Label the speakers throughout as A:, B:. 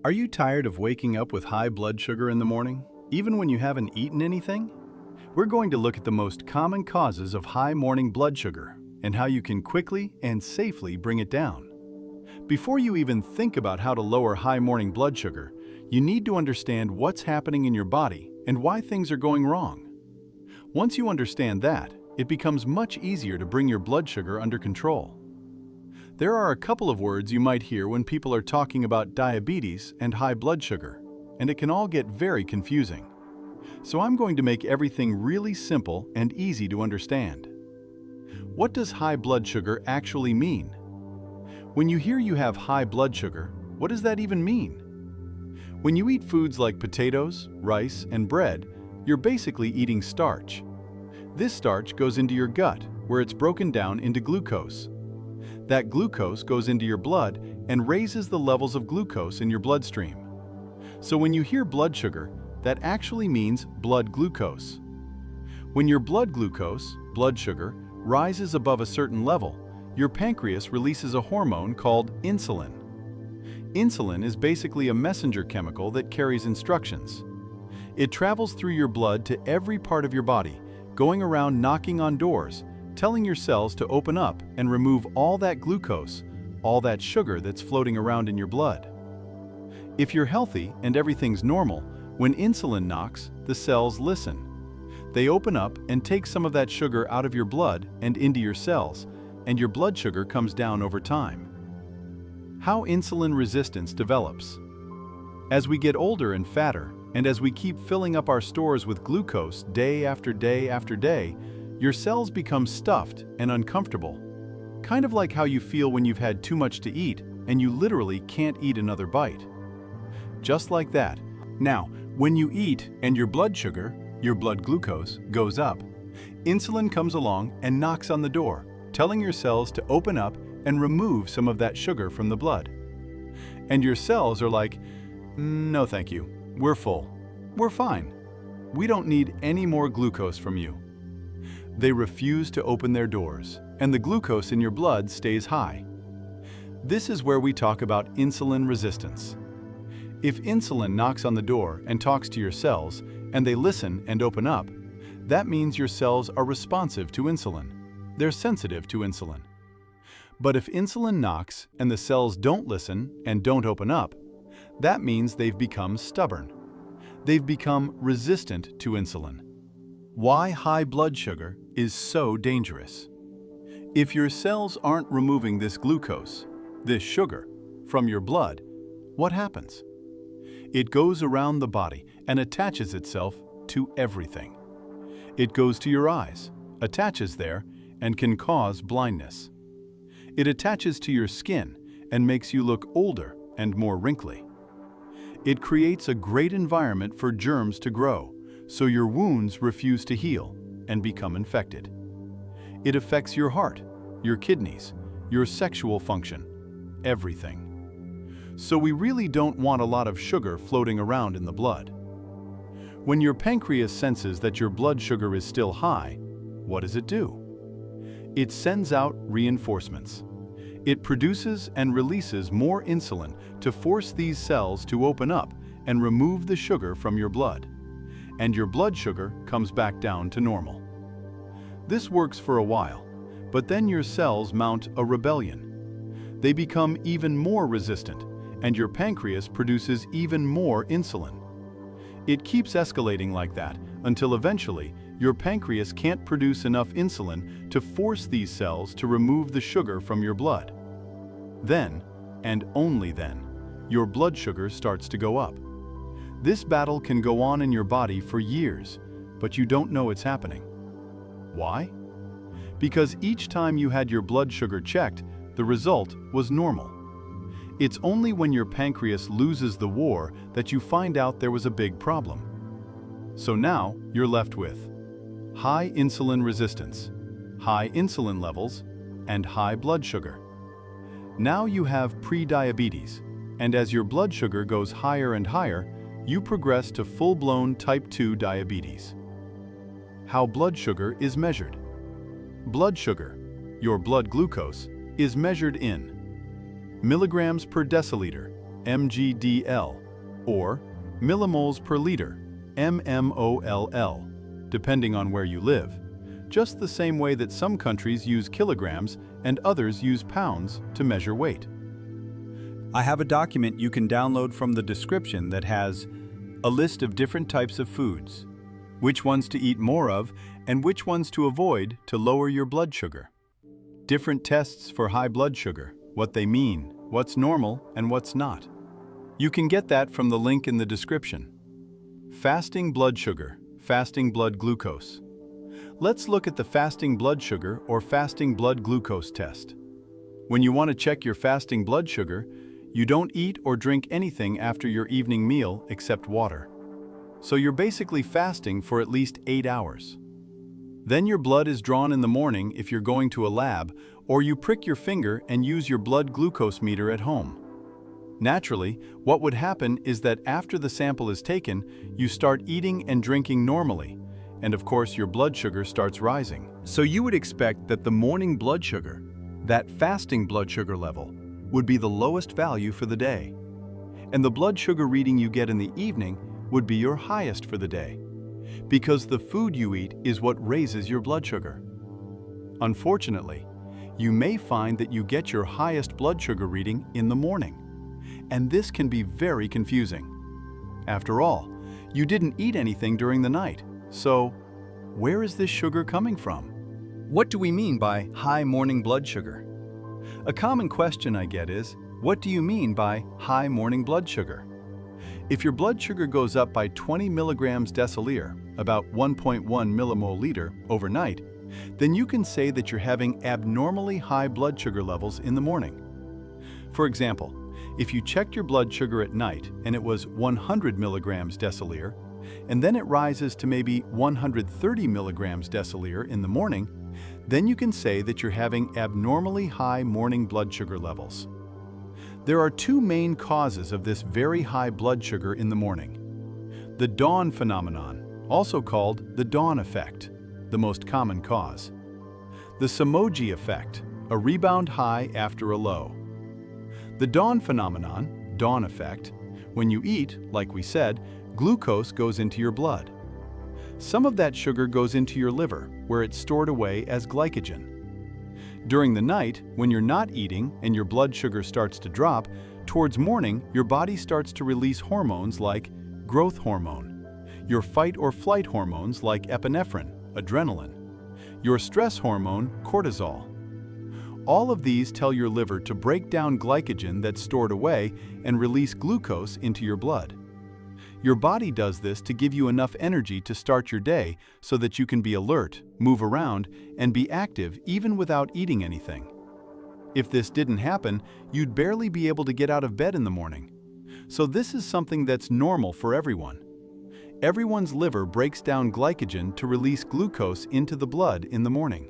A: Are you tired of waking up with high blood sugar in the morning, even when you haven't eaten anything? We're going to look at the most common causes of high morning blood sugar and how you can quickly and safely bring it down. Before you even think about how to lower high morning blood sugar, you need to understand what's happening in your body and why things are going wrong. Once you understand that, it becomes much easier to bring your blood sugar under control. There are a couple of words you might hear when people are talking about diabetes and high blood sugar, and it can all get very confusing. So I'm going to make everything really simple and easy to understand. What does high blood sugar actually mean? When you hear you have high blood sugar, what does that even mean? When you eat foods like potatoes, rice, and bread, you're basically eating starch. This starch goes into your gut, where it's broken down into glucose. That glucose goes into your blood and raises the levels of glucose in your bloodstream. So when you hear blood sugar, that actually means blood glucose. When your blood glucose, blood sugar, rises above a certain level, your pancreas releases a hormone called insulin. Insulin is basically a messenger chemical that carries instructions. It travels through your blood to every part of your body, going around knocking on doors, telling your cells to open up and remove all that glucose, all that sugar that's floating around in your blood. If you're healthy and everything's normal, when insulin knocks, the cells listen. They open up and take some of that sugar out of your blood and into your cells, and your blood sugar comes down over time. How insulin resistance develops. As we get older and fatter, and as we keep filling up our stores with glucose day after day after day, your cells become stuffed and uncomfortable. Kind of like how you feel when you've had too much to eat and you literally can't eat another bite. Just like that. Now, when you eat and your blood sugar, your blood glucose, goes up, insulin comes along and knocks on the door, telling your cells to open up and remove some of that sugar from the blood. And your cells are like, no thank you, we're full, we're fine. We don't need any more glucose from you. They refuse to open their doors, and the glucose in your blood stays high. This is where we talk about insulin resistance. If insulin knocks on the door and talks to your cells, and they listen and open up, that means your cells are responsive to insulin. They're sensitive to insulin. But if insulin knocks and the cells don't listen and don't open up, that means they've become stubborn. They've become resistant to insulin. Why high blood sugar is so dangerous. If your cells aren't removing this glucose, this sugar, from your blood, what happens? It goes around the body and attaches itself to everything. It goes to your eyes, attaches there, and can cause blindness. It attaches to your skin and makes you look older and more wrinkly. It creates a great environment for germs to grow, so your wounds refuse to heal and become infected. It affects your heart, your kidneys, your sexual function, everything. So we really don't want a lot of sugar floating around in the blood. When your pancreas senses that your blood sugar is still high, what does it do? It sends out reinforcements. It produces and releases more insulin to force these cells to open up and remove the sugar from your blood. And your blood sugar comes back down to normal. This works for a while, but then your cells mount a rebellion. They become even more resistant, and your pancreas produces even more insulin. It keeps escalating like that until eventually your pancreas can't produce enough insulin to force these cells to remove the sugar from your blood. Then, and only then, your blood sugar starts to go up. This battle can go on in your body for years, but you don't know it's happening. Why? Because each time you had your blood sugar checked, the result was normal. It's only when your pancreas loses the war that you find out there was a big problem. So now you're left with high insulin resistance, high insulin levels, and high blood sugar. Now you have pre-diabetes, and as your blood sugar goes higher and higher, you progress to full-blown type 2 diabetes. How blood sugar is measured. Blood sugar, your blood glucose, is measured in milligrams per deciliter, mg/dl, or millimoles per liter, mmol/l, depending on where you live, just the same way that some countries use kilograms and others use pounds to measure weight. I have a document you can download from the description that has a list of different types of foods, which ones to eat more of, and which ones to avoid to lower your blood sugar. Different tests for high blood sugar, what they mean, what's normal, and what's not. You can get that from the link in the description. Fasting blood sugar, fasting blood glucose. Let's look at the fasting blood sugar or fasting blood glucose test. When you want to check your fasting blood sugar, you don't eat or drink anything after your evening meal except water. So you're basically fasting for at least 8 hours. Then your blood is drawn in the morning if you're going to a lab, or you prick your finger and use your blood glucose meter at home. Naturally, what would happen is that after the sample is taken, you start eating and drinking normally, and of course your blood sugar starts rising. So you would expect that the morning blood sugar, that fasting blood sugar level, would be the lowest value for the day. And the blood sugar reading you get in the evening would be your highest for the day, because the food you eat is what raises your blood sugar. Unfortunately, you may find that you get your highest blood sugar reading in the morning, and this can be very confusing. After all, you didn't eat anything during the night, so where is this sugar coming from? What do we mean by high morning blood sugar? A common question I get is, what do you mean by high morning blood sugar? If your blood sugar goes up by 20 milligrams deciliter, about 1.1 millimole liter, overnight, then you can say that you're having abnormally high blood sugar levels in the morning. For example, if you checked your blood sugar at night and it was 100 milligrams deciliter, and then it rises to maybe 130 milligrams deciliter in the morning, then you can say that you're having abnormally high morning blood sugar levels. There are two main causes of this very high blood sugar in the morning. The dawn phenomenon, also called the dawn effect, the most common cause. The Somogyi effect, a rebound high after a low. The dawn phenomenon, dawn effect, when you eat, like we said, glucose goes into your blood. Some of that sugar goes into your liver, where it's stored away as glycogen. During the night, when you're not eating and your blood sugar starts to drop, towards morning, your body starts to release hormones like growth hormone, your fight or flight hormones like epinephrine, adrenaline, your stress hormone, cortisol. All of these tell your liver to break down glycogen that's stored away and release glucose into your blood. Your body does this to give you enough energy to start your day so that you can be alert, move around, and be active even without eating anything. If this didn't happen, you'd barely be able to get out of bed in the morning. So this is something that's normal for everyone. Everyone's liver breaks down glycogen to release glucose into the blood in the morning.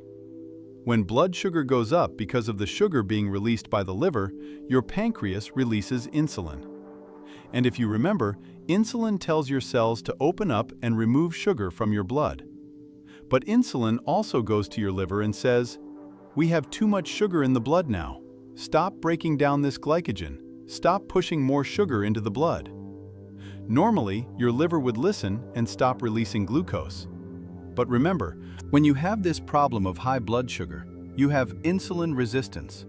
A: When blood sugar goes up because of the sugar being released by the liver, your pancreas releases insulin. And if you remember, insulin tells your cells to open up and remove sugar from your blood. But insulin also goes to your liver and says, "We have too much sugar in the blood now. Stop breaking down this glycogen. Stop pushing more sugar into the blood." Normally, your liver would listen and stop releasing glucose. But remember, when you have this problem of high blood sugar, you have insulin resistance,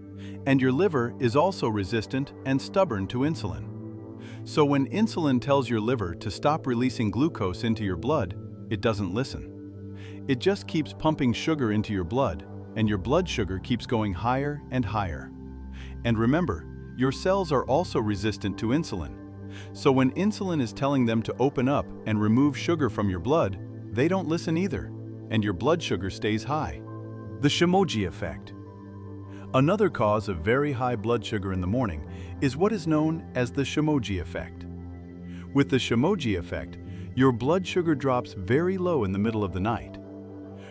A: and your liver is also resistant and stubborn to insulin. So when insulin tells your liver to stop releasing glucose into your blood, it doesn't listen. It just keeps pumping sugar into your blood, and your blood sugar keeps going higher and higher. And remember, your cells are also resistant to insulin. So when insulin is telling them to open up and remove sugar from your blood, they don't listen either, and your blood sugar stays high. The Somogyi effect. Another cause of very high blood sugar in the morning is what is known as the Somogyi effect. With the Somogyi effect, your blood sugar drops very low in the middle of the night.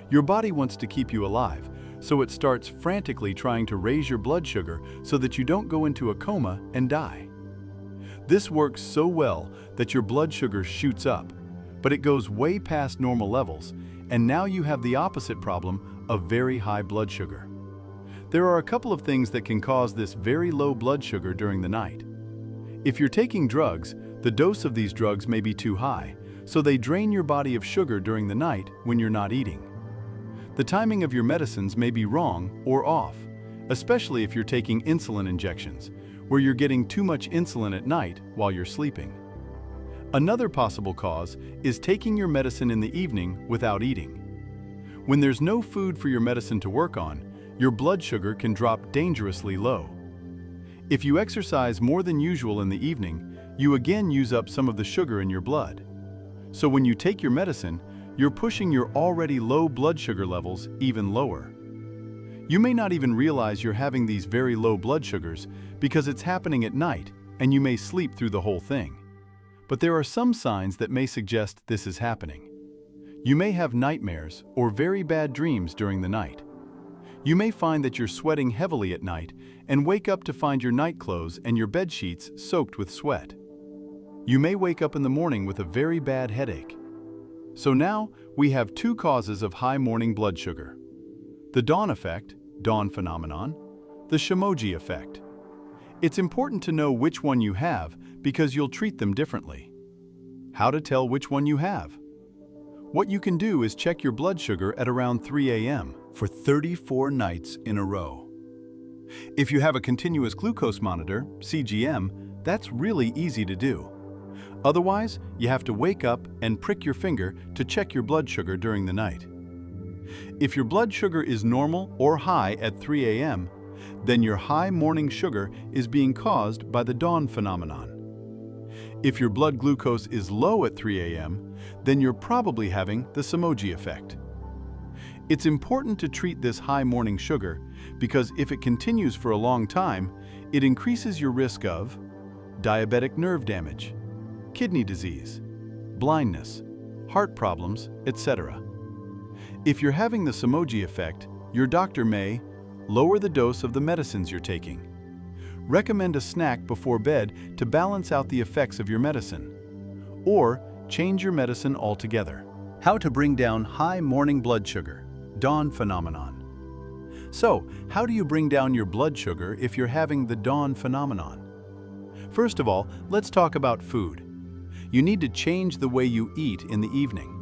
A: Your body wants to keep you alive, so it starts frantically trying to raise your blood sugar so that you don't go into a coma and die. This works so well that your blood sugar shoots up, but it goes way past normal levels, and now you have the opposite problem of very high blood sugar. There are a couple of things that can cause this very low blood sugar during the night. If you're taking drugs, the dose of these drugs may be too high, so they drain your body of sugar during the night when you're not eating. The timing of your medicines may be wrong or off, especially if you're taking insulin injections, where you're getting too much insulin at night while you're sleeping. Another possible cause is taking your medicine in the evening without eating. When there's no food for your medicine to work on, your blood sugar can drop dangerously low. If you exercise more than usual in the evening, you again use up some of the sugar in your blood. So when you take your medicine, you're pushing your already low blood sugar levels even lower. You may not even realize you're having these very low blood sugars because it's happening at night and you may sleep through the whole thing. But there are some signs that may suggest this is happening. You may have nightmares or very bad dreams during the night. You may find that you're sweating heavily at night and wake up to find your night clothes and your bed sheets soaked with sweat. You may wake up in the morning with a very bad headache. So now we have two causes of high morning blood sugar: the dawn effect, dawn phenomenon, the Somogyi effect. It's important to know which one you have because you'll treat them differently. How to tell which one you have? What you can do is check your blood sugar at around 3 a.m. for 34 nights in a row. If you have a continuous glucose monitor, CGM, that's really easy to do. Otherwise, you have to wake up and prick your finger to check your blood sugar during the night. If your blood sugar is normal or high at 3 a.m., then your high morning sugar is being caused by the dawn phenomenon. If your blood glucose is low at 3 a.m., then you're probably having the Somogyi effect. It's important to treat this high morning sugar because if it continues for a long time, it increases your risk of diabetic nerve damage, kidney disease, blindness, heart problems, etc. If you're having the Somogyi effect, your doctor may lower the dose of the medicines you're taking, recommend a snack before bed to balance out the effects of your medicine, or change your medicine altogether. How to bring down high morning blood sugar, dawn phenomenon. So, how do you bring down your blood sugar if you're having the dawn phenomenon? First of all, let's talk about food. You need to change the way you eat in the evening.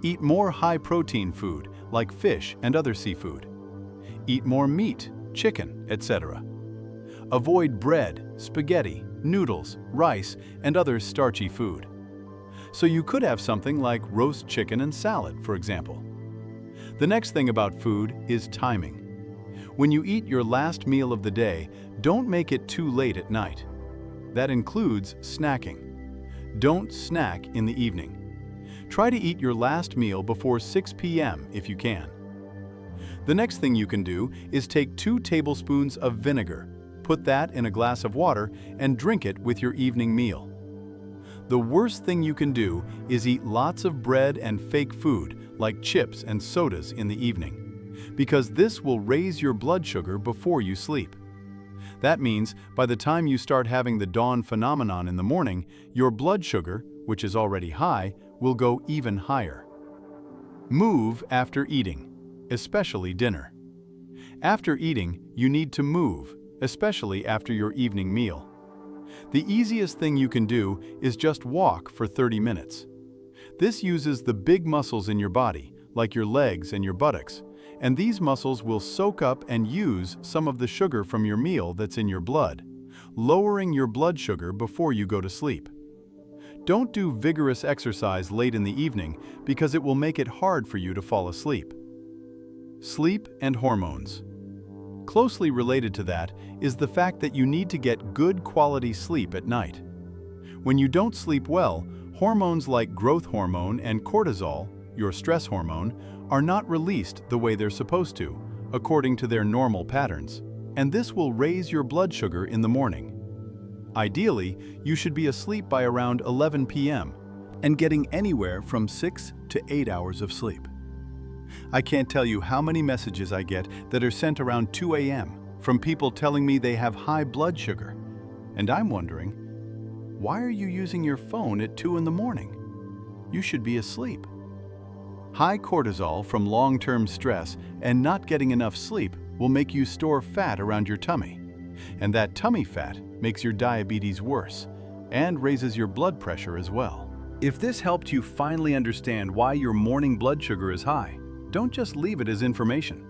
A: Eat more high-protein food, like fish and other seafood. Eat more meat, chicken, etc. Avoid bread, spaghetti, noodles, rice, and other starchy food. So you could have something like roast chicken and salad, for example. The next thing about food is timing. When you eat your last meal of the day, don't make it too late at night. That includes snacking. Don't snack in the evening. Try to eat your last meal before 6 p.m. if you can. The next thing you can do is take 2 tablespoons of vinegar, put that in a glass of water, and drink it with your evening meal. The worst thing you can do is eat lots of bread and fake food like chips and sodas in the evening, because this will raise your blood sugar before you sleep. That means by the time you start having the dawn phenomenon in the morning, your blood sugar, which is already high, will go even higher. Move after eating, especially dinner. After eating, you need to move, especially after your evening meal. The easiest thing you can do is just walk for 30 minutes. This uses the big muscles in your body, like your legs and your buttocks, and these muscles will soak up and use some of the sugar from your meal that's in your blood, lowering your blood sugar before you go to sleep. Don't do vigorous exercise late in the evening because it will make it hard for you to fall asleep. Sleep and hormones. Closely related to that is the fact that you need to get good quality sleep at night. When you don't sleep well, hormones like growth hormone and cortisol, your stress hormone, are not released the way they're supposed to, according to their normal patterns, and this will raise your blood sugar in the morning. Ideally, you should be asleep by around 11 p.m. and getting anywhere from 6 to 8 hours of sleep. I can't tell you how many messages I get that are sent around 2 a.m. from people telling me they have high blood sugar, and I'm wondering, why are you using your phone at 2 in the morning? You should be asleep. High cortisol from long-term stress and not getting enough sleep will make you store fat around your tummy, and that tummy fat makes your diabetes worse, and raises your blood pressure as well. If this helped you finally understand why your morning blood sugar is high, don't just leave it as information.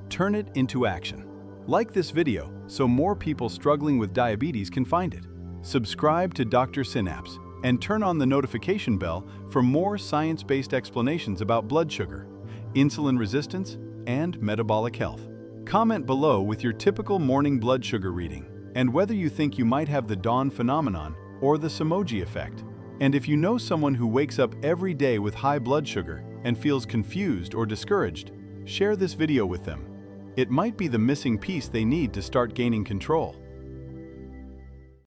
A: Turn it into action. Like this video so more people struggling with diabetes can find it. Subscribe to Dr. Synapse and turn on the notification bell for more science-based explanations about blood sugar, insulin resistance, and metabolic health. Comment below with your typical morning blood sugar reading and whether you think you might have the dawn phenomenon or the Somogyi effect. And if you know someone who wakes up every day with high blood sugar and feels confused or discouraged, share this video with them. It might be the missing piece they need to start gaining control.